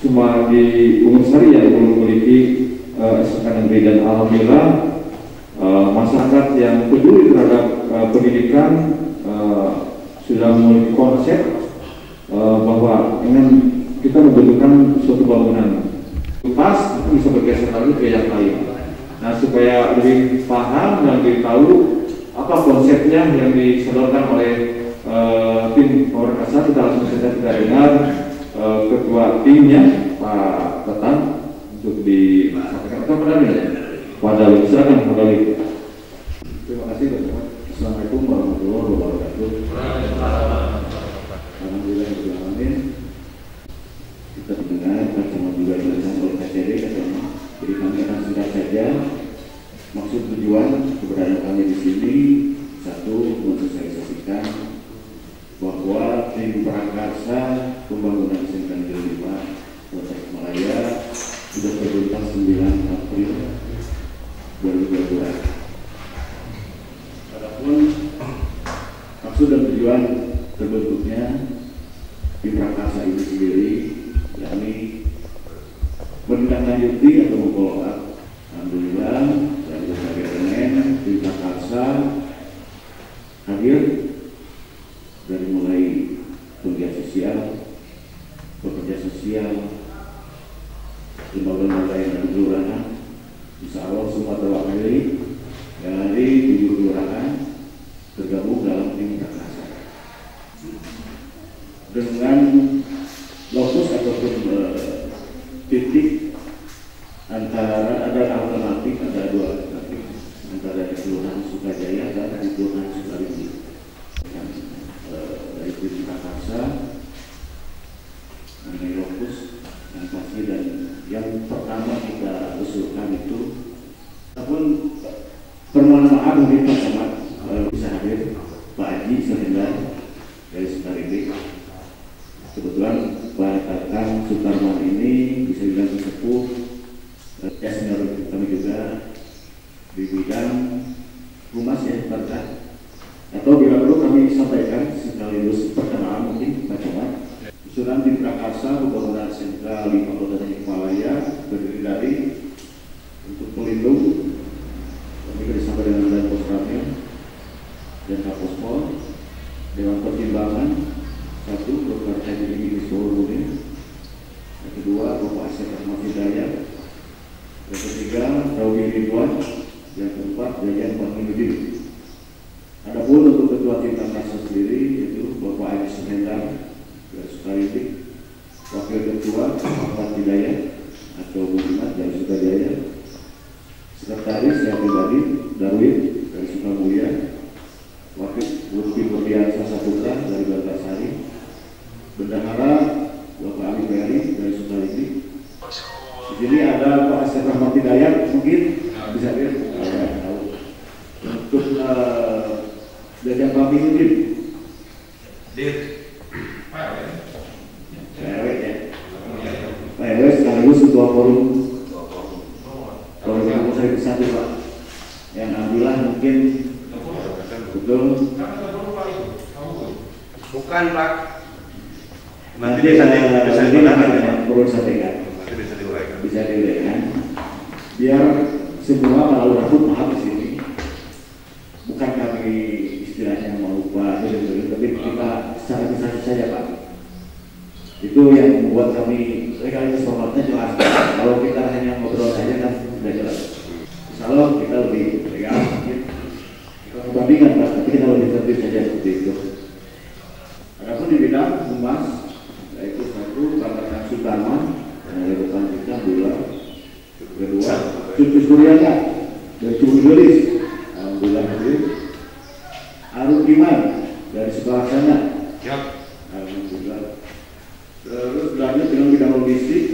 cuma di Ungursari yang belum memiliki SMK negeri, dan alhamdulillah masyarakat yang peduli terhadap pendidikan sudah memiliki konsep bahwa ingin kita membentukkan suatu bangunan pas bisa bergeser lagi ke yang lain. Nah, supaya lebih paham dan lebih tahu apa konsepnya yang disodorkan oleh tim Orkasa, kita langsung saja kita dengar ketua timnya Pak Tetang untuk disampaikan. Atau Pak Dali, silakan Pak Dali. Terima kasih teman-teman. Assalamualaikum warahmatullahi wabarakatuh. Alhamdulillahirrahmanirrahim. Kita mendengar bersama juga dilakukan oleh KCD katanya. Jadi kami akan singkat saja. Maksud tujuan keberadaan kami di sini, satu, mensosialisasikan bahwa tim prakarsa pembangunan SMK Negeri 5 Kota Malaya sudah terbentuk 9 April 2022. Adapun maksud dan tujuan terbentuknya tim prakarsa ini sendiri, yakni menindaklanjuti atau memfollow up. Alhamdulillah dari berbagai elemen tim prakarsa hadir dari mulai penggiat sosial, pekerja sosial, lembaga-lembaga yang ada di kelurahan. Insya Allah semua terwakili dari 7 kelurahan tergabung dalam tim prakarsa dengan lokus ataupun titik antara ada alternatif, ada 2 alternatif antara di kelurahan Sukajaya dan di kelurahan Sukarigi. Dari tim prakarsa mengenai lokus yang pasti, dan yang pertama kita usulkan itu, ataupun permohonan maaf mungkin Pak Camat bisa hadir, Pak Haji Sehendar dari Sukarigi. Kebetulan Pak Tatang Sukarman ini bisa dibilang sesepuh, senior kami juga di bidang humas ya Pak. Atau bila perlu kami sampaikan sekaligus perkenalan mungkin Pak Camat. Usulan tim prakarsa pembangunan SMK 5 Kota Tasikmalaya terdiri dari untuk pelindung, kami disampaikan dengan Posramil dan Kapospol, Dewan Pertimbangan, 1 Dr. Haji Ini Sohorudin, yang kedua Bapak Asep Ahmad Hidayat, yang ketiga Rawi Ridwan, yang keempat Jajan Panginudin. Adapun untuk ketua tim prakarsa sendiri yaitu Bapak Haji Sehendar dari Sukarigi, wakil ketua Ahmad Hidayat atau Budiman dari Sukajaya, sekretaris yang pribadi Darwin dari Sukamulya, wakil Lutfi Nurdiansa Saputra dari Bantarsari, bendahara Bapak Ali Ferry dari Sukarigi. Di sini ada Pak Asep Ahmad Hidayat, mungkin bisa dia tahu. Untuk Jajan Panginudin, PW sekaligus ketua forum Musari Bersatu Pak, yang alhamdulillah mungkin betul bukan Pak, nanti bisa perlu sampaikan, bisa diuraikan biar semua kalau takut maaf di sini, bukan kami istilahnya mau ubah, tapi kita secara bisa saja Pak. Itu yang membuat kami legalitas formatnya jelas. Kalau kita hanya ngobrol saja kan sudah jelas. Insya Allah kita lebih legal mungkin. Kita membandingkan Pak, tapi kita lebih tertib saja seperti itu. Adapun di bidang humas, yaitu 1 Pak Tatang Sukarman dari depan kita Alhamdulillah. Kedua Cucu Suryana dari Cibugelis, alhamdulillah hadir. Arun Iman dari Sukalaksana, alhamdulillah. Terus berlanjut dengan bidang logistik.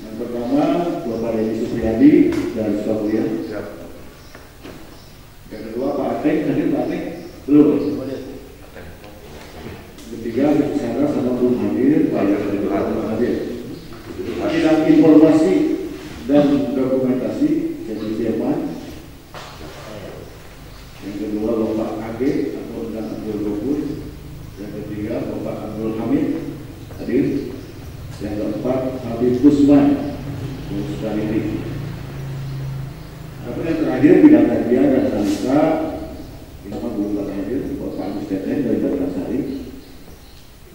Yang pertama Bapak Dedi Supriyadi dari Sukabumi. Yang kedua Pak Ateng, hadir Pak Ateng? Belum. Ketiga Sarah sama belum hadir, Pak Ateng hadir. Bidang informasi dan dokumentasi jadi Jerman. Yang kedua Bapak AG atau Abdul Ghafur. Yang ketiga Bapak Abdul Hamid hadir. Yang keempat Habib Habib Usman Sukariri. Yang terakhir bidang kajian dan analisa Bapak Guru hadir, Bapak Agus Teten dari Bantarsari,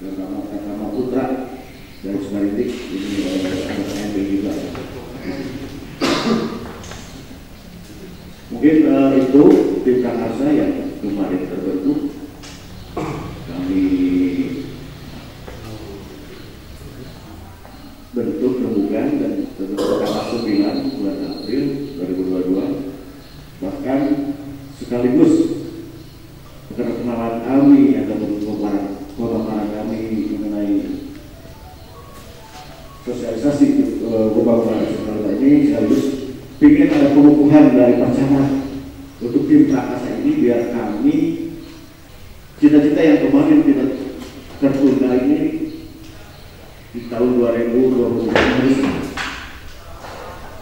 dan Nama Putra dari Sukariri, ini anggota juga. Mungkin itu tim Prakarsa yang kemarin terbentuk. Kami bentuk rembukan dan terbentuk tanggal 9 bulan April 2022. Bahkan sekaligus perkenalan kami atau pemaparan kami mengenai sosialisasi pembangunan Jakarta ini, sekaligus ingin ada pengukuhan dari Pacaran untuk tim Prakarsa ini, biar kami cita-cita yang kemarin kita tertunda ini di tahun 2020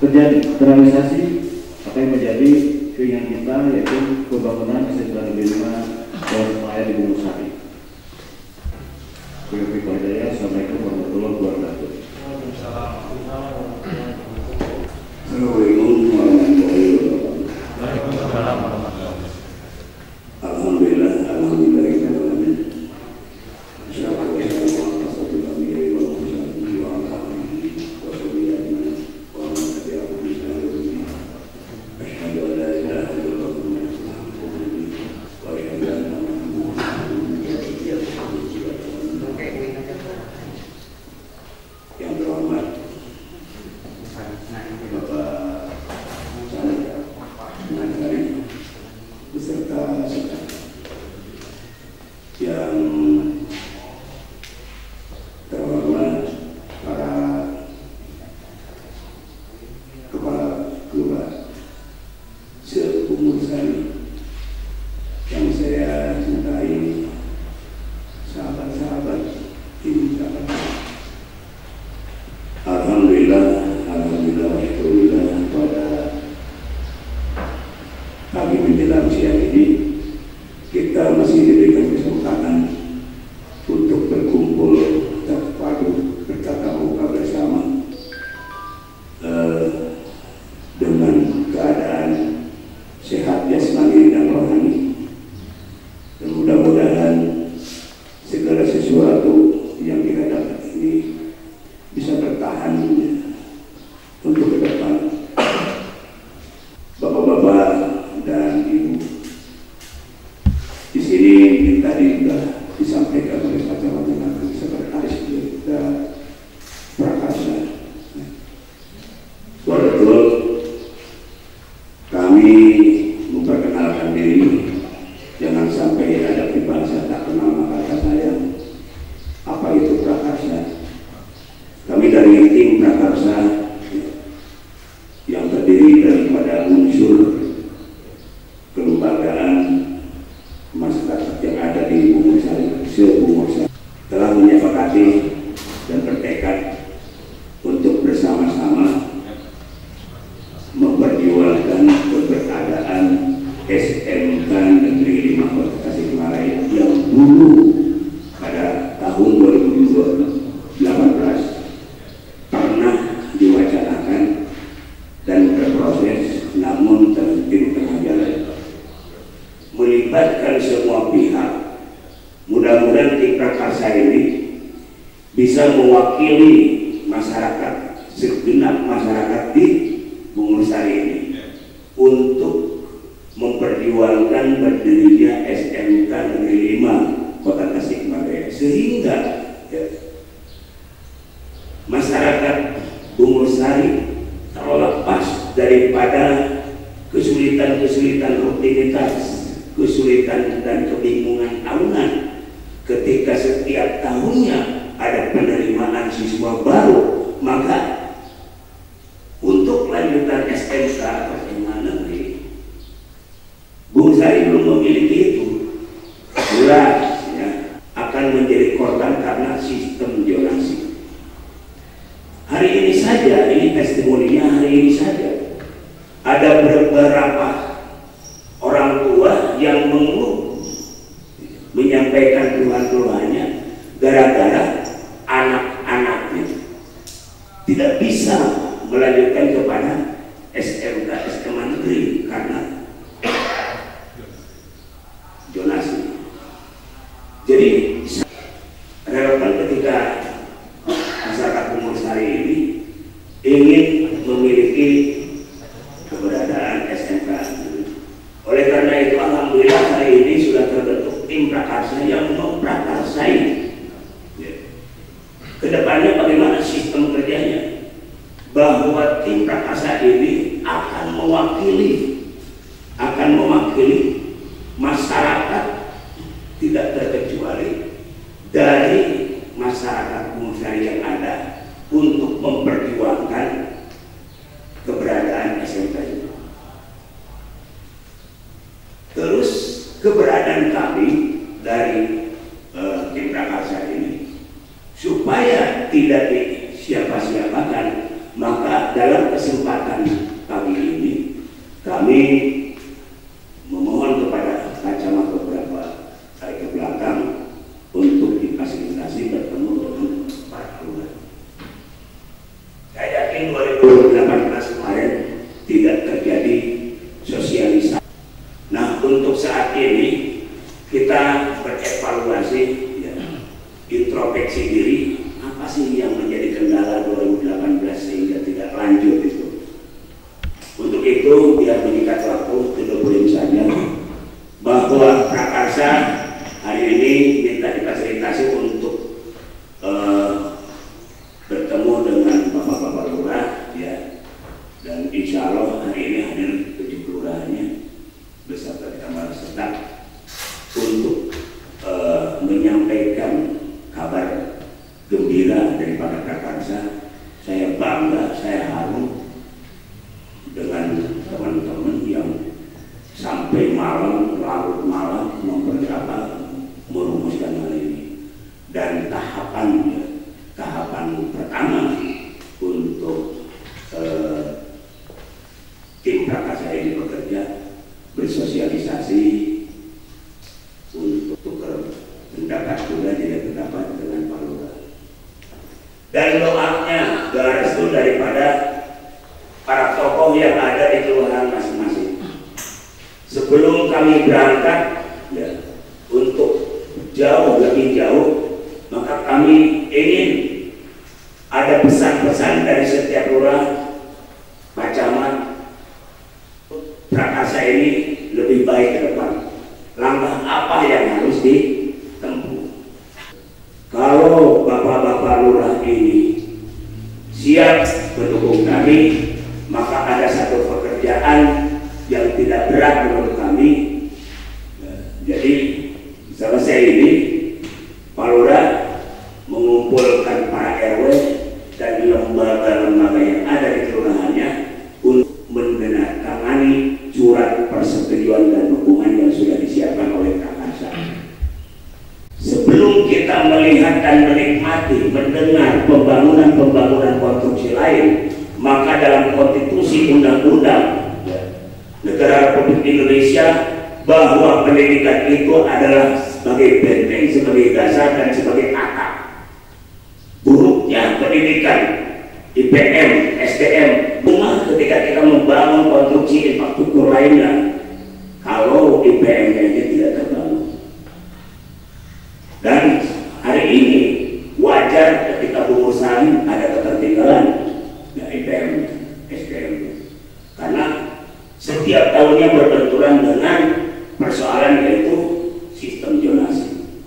terjadi terrealisasi apa yang menjadi keinginan kita, yaitu pembangunan SDN Negeri 5 Bawah Semaya di Gunung Sari. Assalamualaikum warahmatullahi wabarakatuh. Assalamualaikum warahmatullahi wabarakatuh. Alhamdulillah, alhamdulillahirrahmanirrahim. Bisa mewakili masyarakat, segenap masyarakat di Bungur Sari ini untuk memperjuangkan berdirinya SMK Negeri 5 Kota Tasikmalaya, sehingga masyarakat Bungur Sari terlepas daripada kesulitan-kesulitan rutinitas, kesulitan dan kebingungan tahunan ketika setiap tahunnya ada penerimaan siswa baru, maka untuk lanjutan SMK atau SMA negeri, Bungur Sari belum memiliki itu, jelas ya, akan menjadi korban karena sistem zonasi. Hari ini saja, ini testimoninya hari ini saja, ada beberapa orang tua yang mengeluh, menyampaikan keluhan-keluhannya gara-gara anak-anaknya tidak tidak bisa melanjutkan kepada SMK SMA negeri karena zonasi. Jadi relevan ketika masyarakat Bungur Sari ini ingin memiliki keberadaan SMK. Oleh karena itu alhamdulillah hari ini sudah terbentuk tim prakarsa yang memprakarsai kedepannya bagaimana sistem kerjanya, bahwa tim prakarsa ini akan mewakili masyarakat tidak terkecuali dari masyarakat Bungur Sari yang ada untuk memperjuangkan keberadaan SMK itu. Terus keberadaan kami dari tim prakarsa ini supaya tidak disiapa-siapakan, maka dalam kesempatan pagi ini kami memohon kepada Camat beberapa hari ke belakang untuk difasilitasi bertemu dengan para lurah. Saya yakin 2018 kemarin tidak terjadi sosialisasi. Nah, untuk saat ini kita berevaluasi, ya, introspeksi diri, apa sih yang menjadi kendala 2018 sehingga tidak lanjut itu. Untuk itu biar mengikat waktu, tidak boleh saja bahwa prakarsa hari ini minta difasilitasi untuk bertemu dengan bapak-bapak lurah, ya, dan insya Allah hari ini hadir 7 lurahnya beserta Camat Setak untuk menyampaikan kabar gembira daripada prakarsa. Saya bangga, saya haru dengan teman-teman yang sampai malam, larut malam merumuskan hal ini. Dan tahapan pertama untuk tim prakarsa ini bekerja, bersosialisasi untuk tukar pendapat juga tidak pendapat dengan Pak Lurah. Dan doanya garis itu daripada para tokoh yang ada di kelurahan masing-masing. Sebelum kami berangkat, ya, untuk lebih jauh, maka kami ingin ada pesan-pesan dari setiap lurah, Pak Camat, prakarsa ini lebih baik ke depan. Langkah apa yang harus ditempuh? Kalau bapak-bapak lurah ini siap mendukung kami, maka ada satu pekerjaan yang tidak berat menurut kami. Jadi selesai ini, Pak Lurah mengumpulkan para RW dan lembaga-lembaga yang ada di kelurahannya untuk menandatangani surat persetujuan dan dukungan yang sudah disiapkan oleh prakarsa. Sebelum kita melihat dan menikmati, mendengar pembangunan konstruksi lain, maka dalam konstitusi undang-undang negara Republik Indonesia bahwa pendidikan itu adalah sebagai benteng, sebagai dasar dan sebagai atap. Buruknya pendidikan IPM, SDM, ketika kita membangun konstruksi infrastruktur lainnya, kalau IPM-nya tidak terbangun. Dan hari ini wajar ketika Bungur Sari ada ketertinggalan, ya, IPM, SDM, karena setiap tahunnya berbenturan dengan persoalan yaitu sistem zonasi.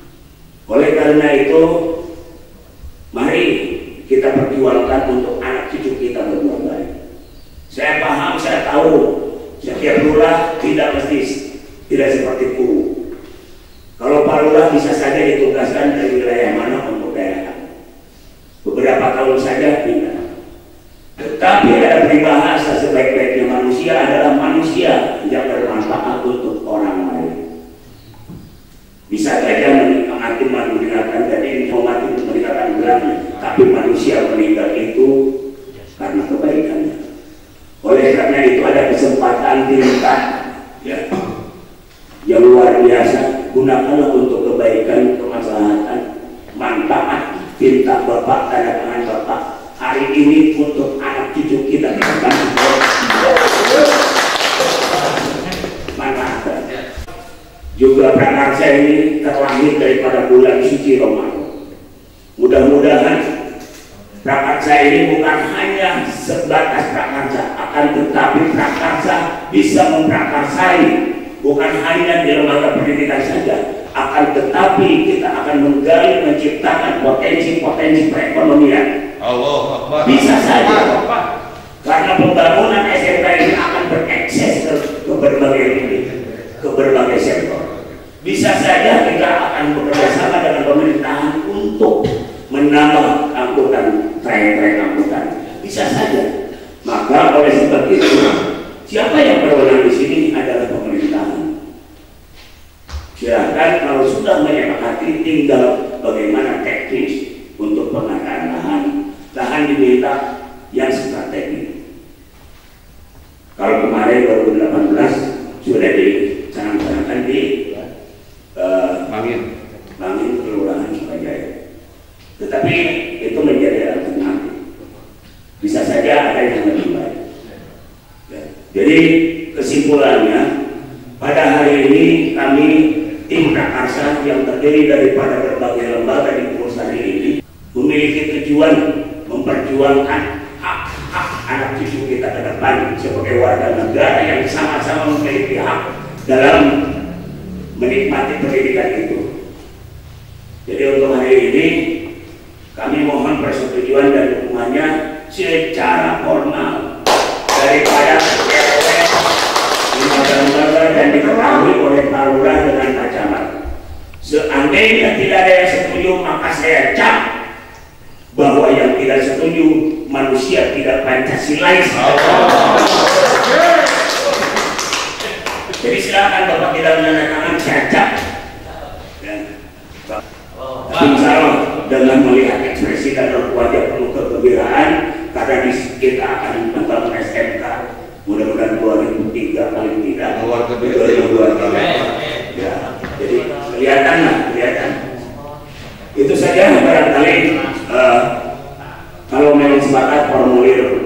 Oleh karena itu, mari kita perjuangkan untuk anak cucu kita berbuat baik. Saya paham, saya tahu setiap lurah tidak seperti guru. Kalau Pak Lurah bisa saja ditugaskan dari wilayah mana untuk daerah, beberapa tahun saja pindah. Tetapi ada peribahasa, sebaik-baiknya manusia adalah manusia yang bermanfaat untuk orang lain. Bisa saja mati meninggalkan, jadi mati meninggalkan gelarnya, tapi manusia meninggal itu karena kebaikannya. Oleh karena itu ada kesempatan tingkat, ya, yang luar biasa. Gunakanlah untuk kebaikan, kemaslahatan, manfaat. Cinta Bapak, tanda tangan Bapak hari ini untuk anak cucu kita ke depan. Mana ada. Juga prakarsa ini terlahir daripada bulan suci Ramadan. Mudah-mudahan prakarsa ini bukan hanya sebatas prakarsa, akan tetapi prakarsa bisa memprakarsai, bukan hanya di lembaga pendidikan saja, akan tetapi kita akan menggali, menciptakan potensi-potensi perekonomian. Allah Akbar. Bisa saja, karena pembangunan SMK ini akan berekses ke berbagai sektor. Bisa saja kita akan bekerja sama dengan pemerintahan untuk menambah angkutan, trayek-trayek angkutan. Bisa saja. Maka oleh sebab itu, siapa yang berwenang di sini adalah pemerintahan. Silahkan kalau sudah menyepakati, tinggal bagaimana teknis untuk pengadaan lahan. Lahan diminta yang strategis. Kalau kemarin 2018 sudah dicanangkan di Bangin Kelurahan Sukajaya. Tetapi itu menjadi alternatif. Bisa saja ada yang lebih baik. Ya. Jadi kesimpulannya, pada hari ini kami tim prakarsa yang terdiri daripada berbagai lembaga di Purwosari ini memiliki tujuan memperjuangkan hak-hak anak cucu kita ke depan sebagai warga negara yang sama-sama memiliki hak dalam menikmati pendidikan itu. Jadi untuk hari ini kami mohon persetujuan dan dukungannya secara formal daripada lembaga dan diketahui oleh Pak Lurah dengan Pak Camat. Seandainya tidak ada yang setuju, maka saya cap bahwa yang tidak setuju manusia tidak Pancasilais. Jadi silakan Bapak tidak menandatangan, saya cap. Insya Allah dengan melihat ekspresi dan wajah penuh kegembiraan, karena kita akan membangun SMK mudah-mudahan 2003 paling tidak 2023. Ya, jadi kelihatan. Itu saja barangkali kalau memang sepakat formulir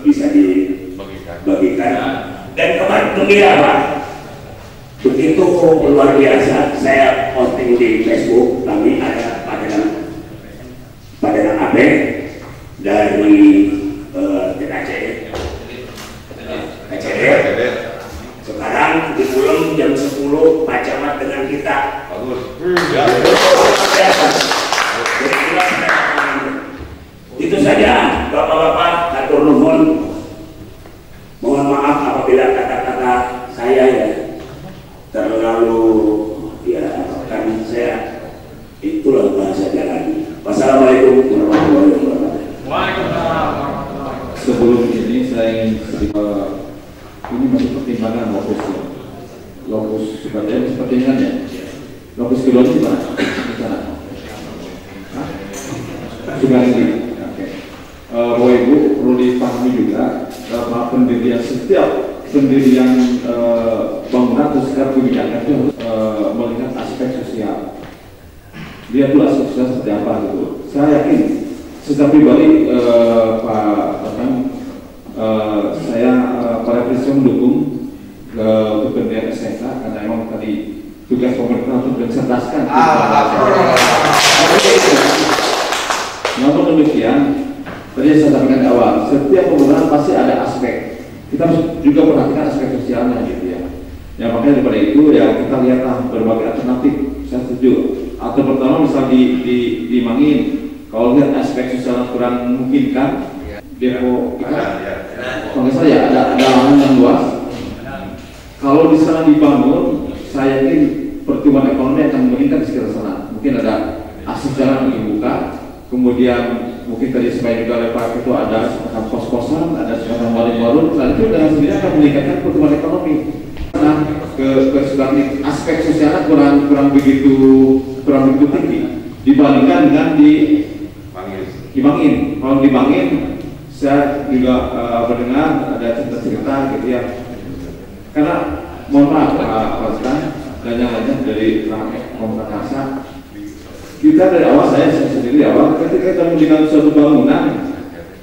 bisa dibagikan. Dan kemarin gembira Pak, begitu luar biasa. Saya posting di Facebook, kami ada pada AB dari TKCD. Sekarang di Pulang jam 10 Pak Camat dengan kita. Bagus. Itu saja Bapak-bapak, atur nuhun. Mohon maaf apabila kata-kata saya ya terlalu kan saya itulah bahasa jalan. Wassalamualaikum warahmatullahi wabarakatuh. Sebelum ini saya ingin ini masih pertimbangan lokus Sukajaya pertimbangan ya. Lokus kedua di mana? Di sana. Sukajaya. Oke. Bapak Ibu perlu dipahami juga bahwa setiap pendirian bangunan atau sekarang kebijakan itu harus melihat aspek sosial. Lihat dulu aspek sosial seperti apa gitu. Saya yakin secara pribadi saya pada prinsip mendukung kepentingan SMK karena memang tadi tugas pemerintah untuk mencerdaskan. Namun demikian, tadi saya sampaikan di awal, setiap pembangunan pasti ada aspek. Kita harus juga perhatikan aspek sosialnya gitu ya. Ya makanya daripada itu ya kita lihatlah berbagai alternatif. Saya setuju. Atau pertama misal di Mangin, kalau lihat aspek sosial kurang memungkinkan, depo kita, kalau saya ada lahan yang luas. Kalau di sana dibangun, saya yakin pertumbuhan ekonomi akan meningkat di sekitar sana. Mungkin ada akses jalan yang dibuka, kemudian mungkin tadi supaya juga oleh Pak Ketua ada kos-kosan, ada semacam warung-warung, nah itu dengan sendiri akan meningkatkan pertumbuhan ekonomi. Nah, ke aspek sosialnya kurang begitu tinggi dibandingkan dengan di Bangin. Kalau di Bangin, saya juga mendengar ada cerita-cerita gitu ya. Karena mohon maaf Pak Presiden dan yang lainnya dari Prakarsa, kita dari awal, saya sendiri awal, ketika kita mendirikan suatu bangunan,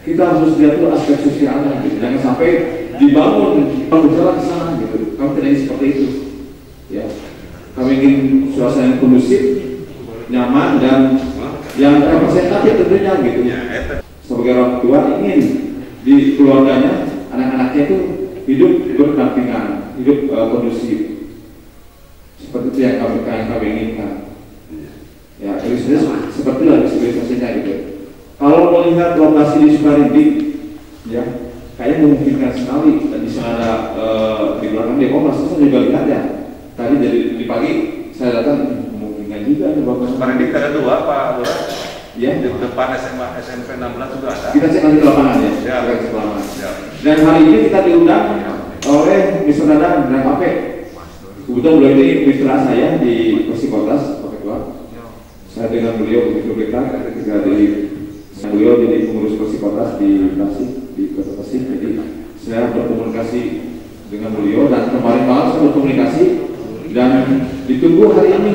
kita harus lihat tuh aspek sosialnya gitu. Jangan sampai dibangun berjalan ke sana gitu. Kami tidak ingin seperti itu. Ya, kami ingin suasana yang kondusif, nyaman dan yang representatif tentunya gitu. Sebagai orang tua ingin di keluarganya, anak-anaknya itu hidup berdampingan, hidup kondusif. Seperti itu yang kami inginkan. Ya, seperti lah visualisasinya gitu. Kalau melihat lokasi di Sukarindi, ya, kayaknya memungkinkan sekali. Di sana ada di belakang Depok, saya juga lihat ya. Tadi dari pagi saya datang, memungkinkan juga di Bapak. Sukarindi ada 2 Pak Lurah. Ya, di depan SMP 16 juga ada. Kita cek nanti ke lapangan ya. Ya, kita cek ke lapangan. Ya. Dan hari ini kita diundang oleh Mr. Dadang dan Pak. Kebetulan beliau ini mitra saya di Persikotas, Pak Ketua. Saya dengan beliau begitu dekat ketika beliau jadi pengurus Persikotas di Tasik, di Kota Tasik. Jadi saya berkomunikasi dengan beliau dan kemarin malam saya berkomunikasi dan ditunggu hari ini.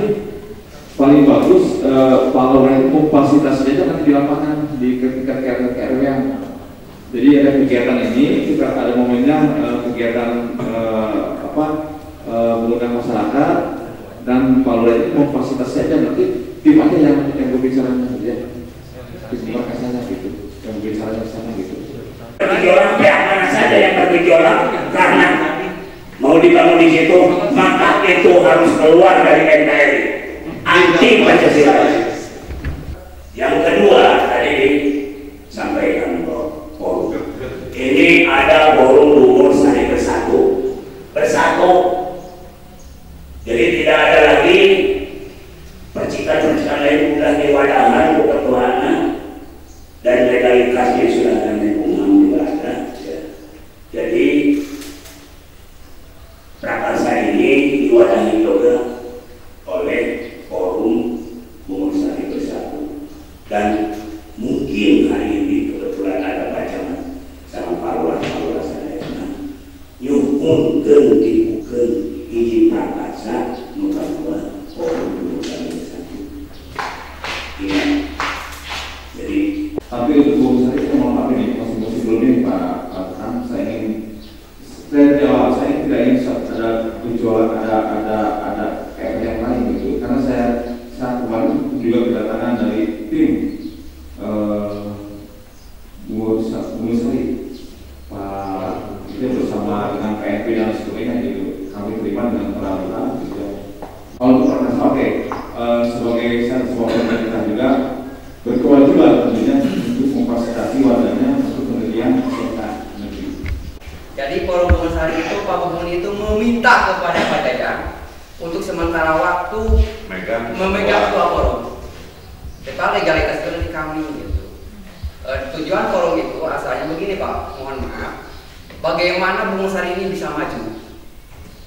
Paling bagus Pak Lurah itu memfasilitasi aja nanti di lapangan di tingkat RW yang. Jadi ada kegiatan ini, kita ada momennya kegiatan mengundang masyarakat dan Pak Lurah itu memfasilitasi aja nanti tim aja yang berbicara ya. Tim kasanya gitu, yang berbicara di sana gitu. Bergejolak pihak mana saja yang bergejolak karena mau dibangun di situ, maka itu harus keluar dari NKRI. Anti Pancasila. Yang kedua tadi disampaikan forum. Ini ada forum Bungur Sari bersatu. Jadi tidak ada lagi percikan-percikan lain sudah diwadahan keketuaan dan legalitasnya sudah ada lingkungan juga ada. Jadi prakarsa ini diwadahi juga oleh forum Bungur Sari Bersatu dan mungkin hari ini kebetulan ada bacaman sama Pak Lurah saya nyuhunkeun dibukeun hiji prakarsa muka-muka forum Bungur Sari Bersatu. Ya. Jadi tapi untuk Bungur Sari kita mohon maaf ini masih sebelumnya Pak Kang, saya tidak ingin ada tujuan ada yang lain gitu karena saat kemarin juga kedatangan dari tim Bungur Sari Pak itu bersama dengan PNP dan sebagainya gitu kami terima dengan peralatan gitu. Kalau untuk pertanyaan sebagai sebuah pemerintah juga berkewajiban tentunya untuk memfasilitasi warganya untuk penelitian kesehatan negeri. Jadi forum Bungur Sari itu Pak Gubernur itu meminta kepada Pak Dadang untuk sementara waktu memegang ketua forum. Kita legalitas itu dari kami gitu. Tujuan forum itu asalnya begini Pak, mohon maaf. Bagaimana Bungur Sari ini bisa maju?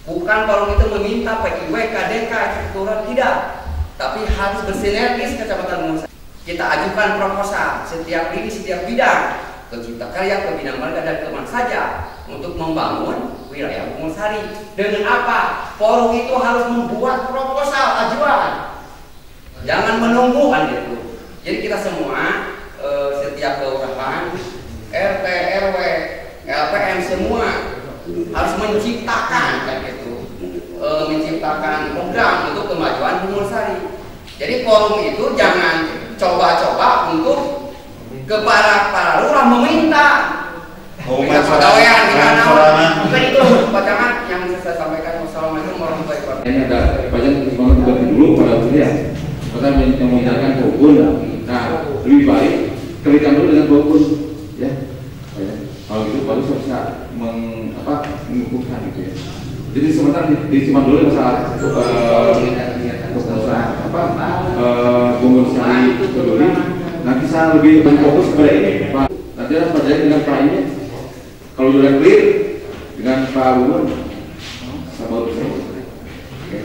Bukan forum itu meminta PIW, KDK, struktural tidak, tapi harus bersinergis Kecamatan Bungur Sari. Kita ajukan proposal setiap lini, setiap bidang ke Cipta Karya, ke Bidang Marga dan kemana saja untuk membangun wilayah Bungur Sari. Dengan apa? Forum itu harus membuat proposal ajuan. Jangan menunggu kan gitu. Jadi kita semua setiap kelurahan, RT, RW, LPM semua harus menciptakan kan gitu. Menciptakan program untuk kemajuan Bungur Sari. Jadi forum itu jangan coba-coba untuk kepada para lurah meminta pegawaian gimana bukan itu bacakan yang saya sampaikan. Wassalamualaikum warahmatullahi wabarakatuh. Ini ada bagian pertimbangan juga dulu pada waktu ya kita yang menggunakan bokun. Nah lebih baik kerikan dulu dengan bokun ya. Kalau gitu baru bisa mengukuhkan gitu ya. Jadi sebentar disimpan dulu masalah Bungur Sari peduli. Nanti saya lebih fokus kepada ini Pak. Nanti harus pelajari dengan Pak ini. Kalau sudah clear dengan Pak Bungur, saya baru bisa. Oke.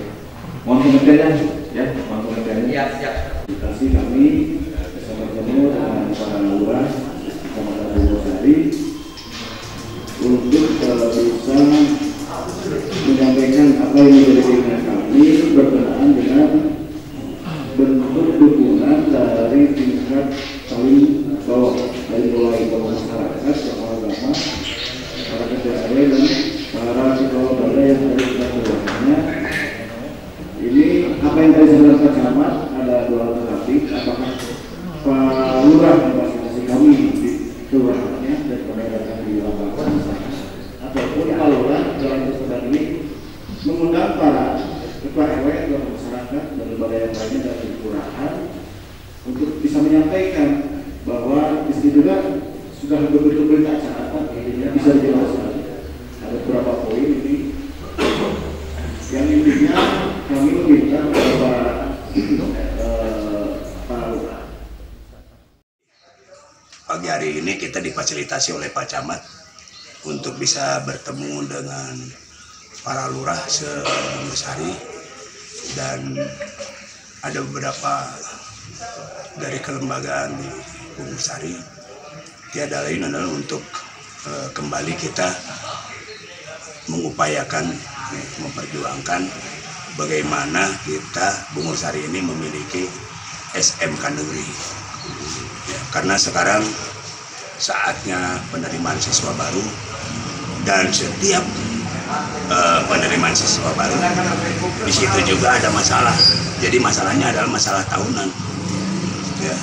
Mohon pengertiannya, ya. Mohon pengertiannya. Iya, siap. Terima kasih kami bersama-sama dengan para lurah Kecamatan Bungur Sari untuk bisa menyampaikan apa yang menjadi keinginan kami berkenaan dengan bentuk dukungan kelurahannya daripada datang di lapangan ataupun kalau dalam kesempatan ini mengundang para ketua RW dan masyarakat dan lembaga yang lainnya dari kelurahan untuk bisa menyampaikan bahwa di sini juga sudah betul-betul acara bisa dijelaskan ada beberapa poin ini yang intinya kami meminta kepada pagi hari ini kita difasilitasi oleh Pak Camat untuk bisa bertemu dengan para lurah se-Bungursari dan ada beberapa dari kelembagaan di Bungursari. Tiada lain adalah untuk kembali kita mengupayakan, memperjuangkan bagaimana kita Bungursari ini memiliki SMK negeri. Ya, karena sekarang saatnya penerimaan siswa baru dan setiap penerimaan siswa baru di situ juga ada masalah. Jadi masalahnya adalah masalah tahunan, ya,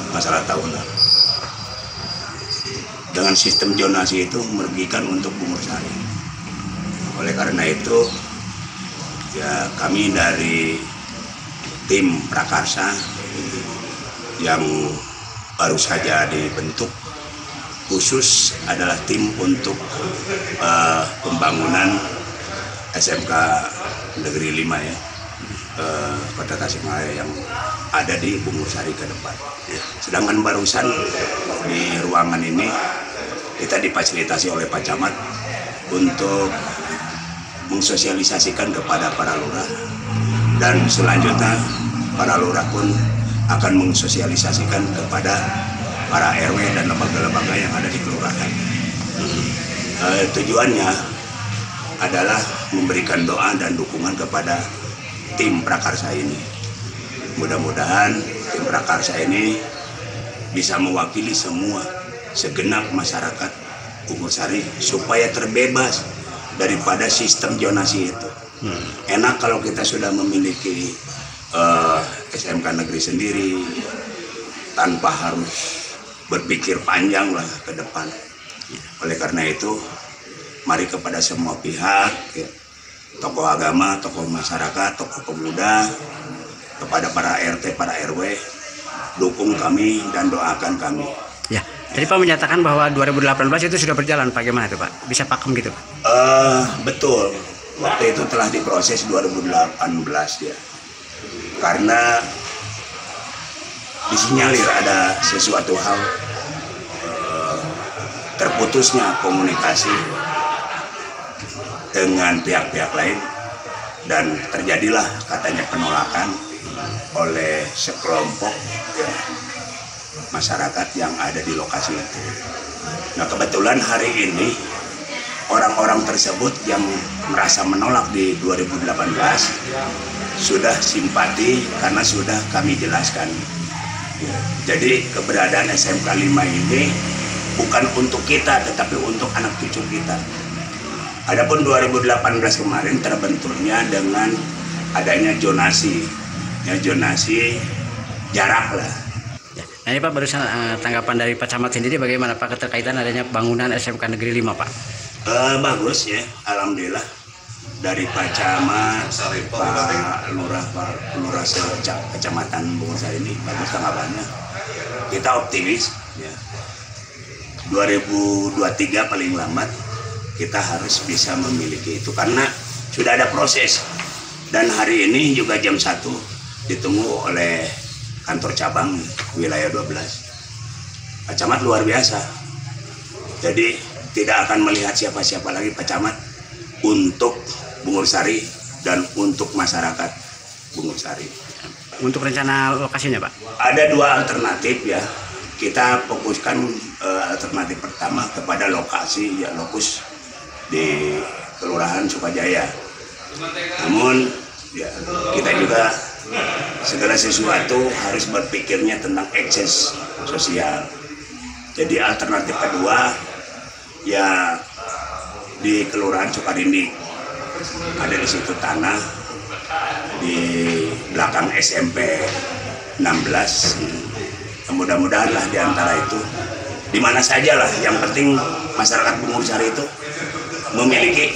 masalah tahunan. Dengan sistem zonasi itu merugikan untuk Bungursari. Oleh karena itu, ya kami dari tim prakarsa yang baru saja dibentuk khusus adalah tim untuk pembangunan SMK Negeri 5 ya, Kota Tasikmalaya yang ada di Bungursari ke depan. Sedangkan barusan di ruangan ini kita difasilitasi oleh Pak Camat untuk mensosialisasikan kepada para lurah dan selanjutnya para lurah pun akan mensosialisasikan kepada para RW dan lembaga-lembaga yang ada di kelurahan. Tujuannya adalah memberikan doa dan dukungan kepada tim prakarsa ini. Mudah-mudahan tim prakarsa ini bisa mewakili semua segenap masyarakat Bungursari supaya terbebas daripada sistem zonasi itu. Enak kalau kita sudah memiliki SMK negeri sendiri tanpa harus berpikir panjang lah ke depan. Oleh karena itu, mari kepada semua pihak, ya, tokoh agama, tokoh masyarakat, tokoh pemuda, kepada para RT, para RW, dukung kami dan doakan kami. Ya, tadi Pak menyatakan bahwa 2018 itu sudah berjalan, bagaimana itu Pak? Bisa pakem gitu? Betul, waktu itu telah diproses 2018 ya. Karena disinyalir ada sesuatu hal terputusnya komunikasi dengan pihak-pihak lain dan terjadilah katanya penolakan oleh sekelompok ya, masyarakat yang ada di lokasi itu. Nah kebetulan hari ini orang-orang tersebut yang merasa menolak di 2018 sudah simpati karena sudah kami jelaskan. Jadi keberadaan SMK 5 ini bukan untuk kita tetapi untuk anak cucu kita. Adapun 2018 kemarin terbenturnya dengan adanya zonasi, ya zonasi jarak lah. Nah ini Pak barusan tanggapan dari Pak Camat sendiri bagaimana Pak keterkaitan adanya bangunan SMK Negeri 5 Pak? Bagus ya, alhamdulillah. Dari Pak Camat, Pak Lurah, Pak Lurah Kecamatan Bungursari ini bagus tanggapannya. Kita optimis ya. 2023 paling lambat kita harus bisa memiliki itu karena sudah ada proses. Dan hari ini juga jam 1 ditunggu oleh kantor cabang wilayah 12. Pak Camat luar biasa. Jadi tidak akan melihat siapa-siapa lagi Pak Camat untuk Bungursari dan untuk masyarakat Bungursari. Untuk rencana lokasinya Pak? Ada dua alternatif ya. Kita fokuskan alternatif pertama kepada lokasi ya lokus di Kelurahan Sukajaya. Namun ya kita juga segala sesuatu harus berpikirnya tentang akses sosial. Jadi alternatif kedua ya di Kelurahan Sukarindik. Ada di situ tanah di belakang SMP 16. Mudah-mudahan lah di antara itu di mana saja lah, yang penting masyarakat Bungur Sari itu memiliki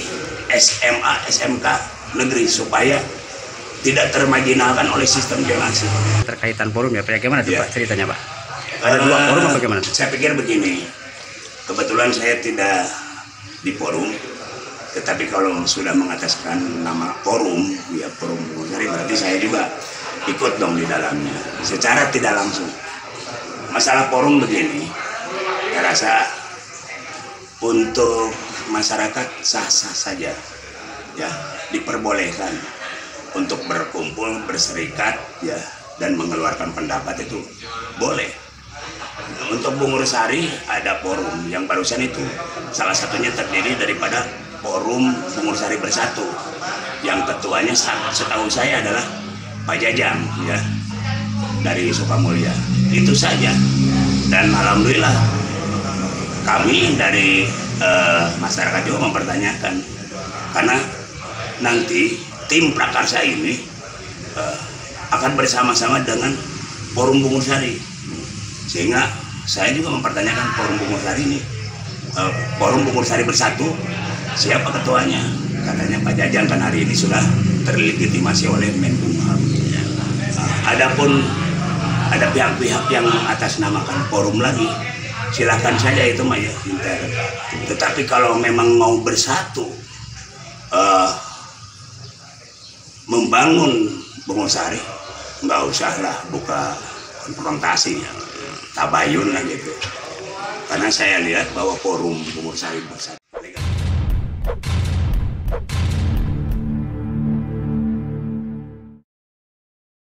SMA, SMK negeri supaya tidak termarginalkan oleh sistem zonasi. Terkaitan forum ya, bagaimana tuh Pak ceritanya Pak? Ada 2 forum apa bagaimana? Saya pikir begini, kebetulan saya tidak di forum, tetapi kalau sudah mengataskan nama forum, ya forum Bungur Sari, berarti saya juga ikut dong di dalamnya, secara tidak langsung. Masalah forum begini, saya rasa untuk masyarakat sah-sah saja, ya diperbolehkan untuk berkumpul, berserikat, ya, dan mengeluarkan pendapat itu boleh. Untuk Bungur Sari ada forum yang barusan itu, salah satunya terdiri daripada forum Bungur Sari Bersatu, yang ketuanya setahu saya adalah Pak Jajang, ya, dari Sukamulya. Itu saja. Dan alhamdulillah kami dari masyarakat juga mempertanyakan, karena nanti tim prakarsa ini akan bersama-sama dengan forum Bungur Sari, sehingga saya juga mempertanyakan forum Bungur Sari ini, forum Bungur Sari Bersatu, siapa ketuanya? Katanya Pak Jajang, kan hari ini sudah terlegitimasi oleh Menkumham. Adapun ada pihak-pihak yang atasnamakan forum lagi, silahkan saja, itu mah ya intern. Tetapi kalau memang mau bersatu, membangun Bungur Sari, nggak usahlah buka konfrontasi, ya, tabayun lah gitu. Karena saya lihat bahwa forum Bungur Sari Bersatu